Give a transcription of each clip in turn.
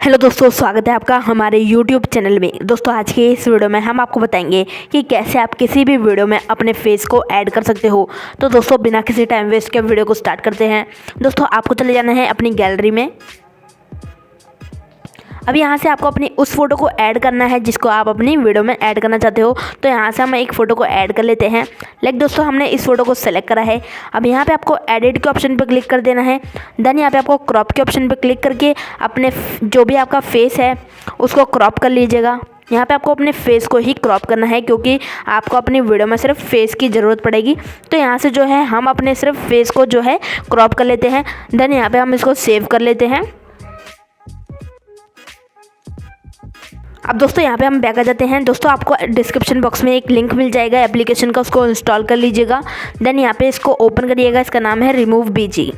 Hello दोस्तों, स्वागत है आपका हमारे YouTube चैनल में। दोस्तों आज के इस वीडियो में हम आपको बताएंगे कि कैसे आप किसी भी वीडियो में अपने फेस को ऐड कर सकते हो। तो दोस्तों बिना किसी टाइम वेस्ट के वीडियो को स्टार्ट करते हैं। दोस्तों आपको चले जाना है अपनी गैलरी में। अब यहाँ से आपको अपनी उस फोटो को ऐड करना है जिसको आप अपनी वीडियो में ऐड करना चाहते हो। तो यहाँ से हम एक फ़ोटो को ऐड कर लेते हैं। दोस्तों हमने इस फोटो को सेलेक्ट करा है। अब यहाँ पे आपको एडिट के ऑप्शन पे क्लिक कर देना है। देन यहाँ पे आपको क्रॉप के ऑप्शन पे क्लिक करके अपने जो भी आपका फेस है उसको क्रॉप कर लीजिएगा। यहाँ पे आपको अपने फेस को ही क्रॉप करना है क्योंकि आपको अपनी वीडियो में सिर्फ फेस की ज़रूरत पड़ेगी। तो यहाँ से जो है हम अपने सिर्फ फेस को जो है क्रॉप कर लेते हैं। देन यहाँ पे हम इसको सेव कर लेते हैं। अब दोस्तों यहाँ पे हम बैक आ जाते हैं। दोस्तों आपको डिस्क्रिप्शन बॉक्स में एक लिंक मिल जाएगा एप्लीकेशन का, उसको इंस्टॉल कर लीजिएगा। देन यहाँ पे इसको ओपन करिएगा। इसका नाम है रिमूव बीजी।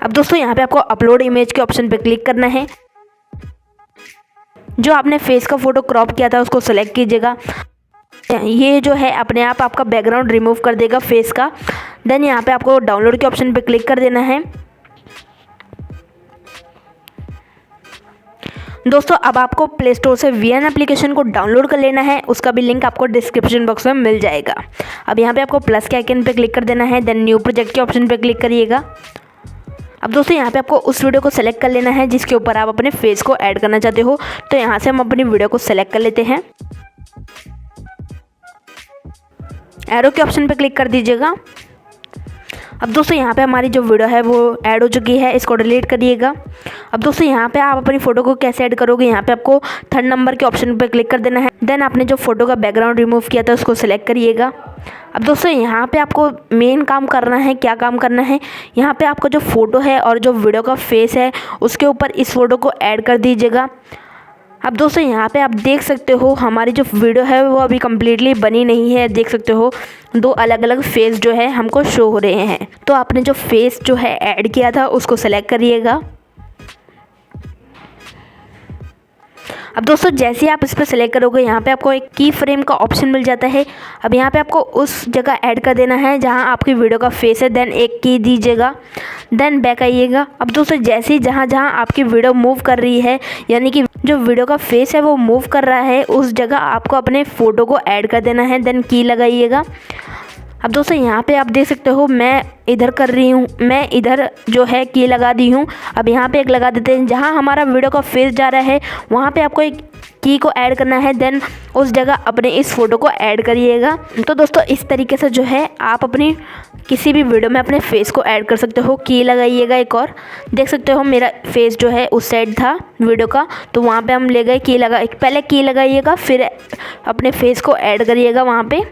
अब दोस्तों यहाँ पे आपको अपलोड इमेज के ऑप्शन पे क्लिक करना है। जो आपने फेस का फ़ोटो क्रॉप किया था उसको सेलेक्ट कीजिएगा। ये जो है अपने आप आपका बैकग्राउंड रिमूव कर देगा फेस का। देन यहाँ पे आपको डाउनलोड के ऑप्शन पे क्लिक कर देना है। दोस्तों अब आपको प्ले स्टोर से VN एप्लीकेशन को डाउनलोड कर लेना है। उसका भी लिंक आपको डिस्क्रिप्शन बॉक्स में मिल जाएगा। अब यहाँ पे आपको प्लस के आइकन पे क्लिक कर देना है। देन न्यू प्रोजेक्ट के ऑप्शन पे क्लिक करिएगा। अब दोस्तों यहाँ पे आपको उस वीडियो को सेलेक्ट कर लेना है जिसके ऊपर आप अपने फेस को ऐड करना चाहते हो। तो यहाँ से हम अपनी वीडियो को सेलेक्ट कर लेते हैं। एरो के ऑप्शन पे क्लिक कर दीजिएगा। अब दोस्तों यहाँ पे हमारी जो वीडियो है वो ऐड हो चुकी है, इसको डिलीट करिएगा। अब दोस्तों यहाँ पे आप अपनी फ़ोटो को कैसे ऐड करोगे, यहाँ पे आपको 3rd नंबर के ऑप्शन पे क्लिक कर देना है। देन आपने जो फ़ोटो का बैकग्राउंड रिमूव किया था उसको सिलेक्ट करिएगा। अब दोस्तों यहाँ पे आपको मेन काम करना है। क्या काम करना है, यहाँ पे आपका जो फ़ोटो है और जो वीडियो का फेस है उसके ऊपर इस फ़ोटो को ऐड कर दीजिएगा। अब दोस्तों यहाँ पे आप देख सकते हो हमारी जो वीडियो है वो अभी कम्प्लीटली बनी नहीं है। देख सकते हो 2 अलग अलग फेस जो है हमको शो हो रहे हैं। तो आपने जो फेस जो है ऐड किया था उसको सेलेक्ट करिएगा। अब दोस्तों जैसे ही आप इस पर सेलेक्ट करोगे यहाँ पे आपको एक की फ्रेम का ऑप्शन मिल जाता है। अब यहाँ पे आपको उस जगह ऐड कर देना है जहाँ आपकी वीडियो का फेस है। देन एक की दीजिएगा। देन बैक आइएगा। अब दोस्तों जैसे ही जहाँ जहाँ आपकी वीडियो मूव कर रही है, यानी कि जो वीडियो का फेस है वो मूव कर रहा है, उस जगह आपको अपने फ़ोटो को ऐड कर देना है। देन की लगाइएगा। अब दोस्तों यहाँ पे आप देख सकते हो मैं इधर कर रही हूँ, मैं इधर जो है की लगा दी हूँ। अब यहाँ पे एक लगा देते हैं। जहाँ हमारा वीडियो का फेस जा रहा है वहाँ पे आपको एक की को ऐड करना है। देन उस जगह अपने इस फ़ोटो को ऐड करिएगा। तो दोस्तों इस तरीके से जो है आप अपनी किसी भी वीडियो में अपने फेस को ऐड कर सकते हो। की लगाइएगा एक और। देख सकते हो मेरा फेस जो है उस साइड था वीडियो का, तो वहाँ पे हम ले गए की लगा। पहले की लगाइएगा फिर अपने फेस को ऐड करिएगा वहाँ पे।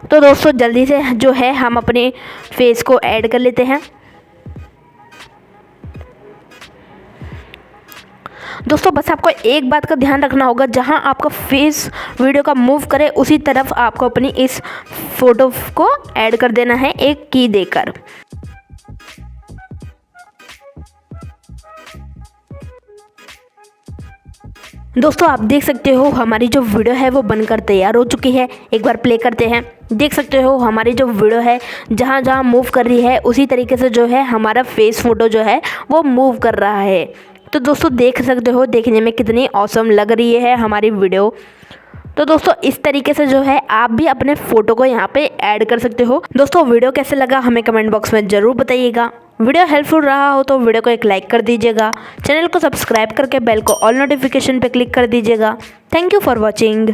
तो दोस्तों जल्दी से जो है हम अपने फेस को ऐड कर लेते हैं। दोस्तों बस आपको एक बात का ध्यान रखना होगा, जहां आपका फेस वीडियो का मूव करे उसी तरफ आपको अपनी इस फोटो को ऐड कर देना है एक की देकर। दोस्तों आप देख सकते हो हमारी जो वीडियो है वो बनकर तैयार हो चुकी है। एक बार प्ले करते हैं। देख सकते हो हमारी जो वीडियो है जहाँ जहाँ मूव कर रही है उसी तरीके से जो है हमारा फेस फ़ोटो जो है वो मूव कर रहा है। तो दोस्तों देख सकते हो देखने में कितनी ऑसम लग रही है हमारी वीडियो। तो दोस्तों इस तरीके से जो है आप भी अपने फ़ोटो को यहाँ पे ऐड कर सकते हो। दोस्तों वीडियो कैसे लगा हमें कमेंट बॉक्स में ज़रूर बताइएगा। वीडियो हेल्पफुल रहा हो तो वीडियो को एक लाइक कर दीजिएगा। चैनल को सब्सक्राइब करके बेल को ऑल नोटिफिकेशन पे क्लिक कर दीजिएगा। Thank you for watching.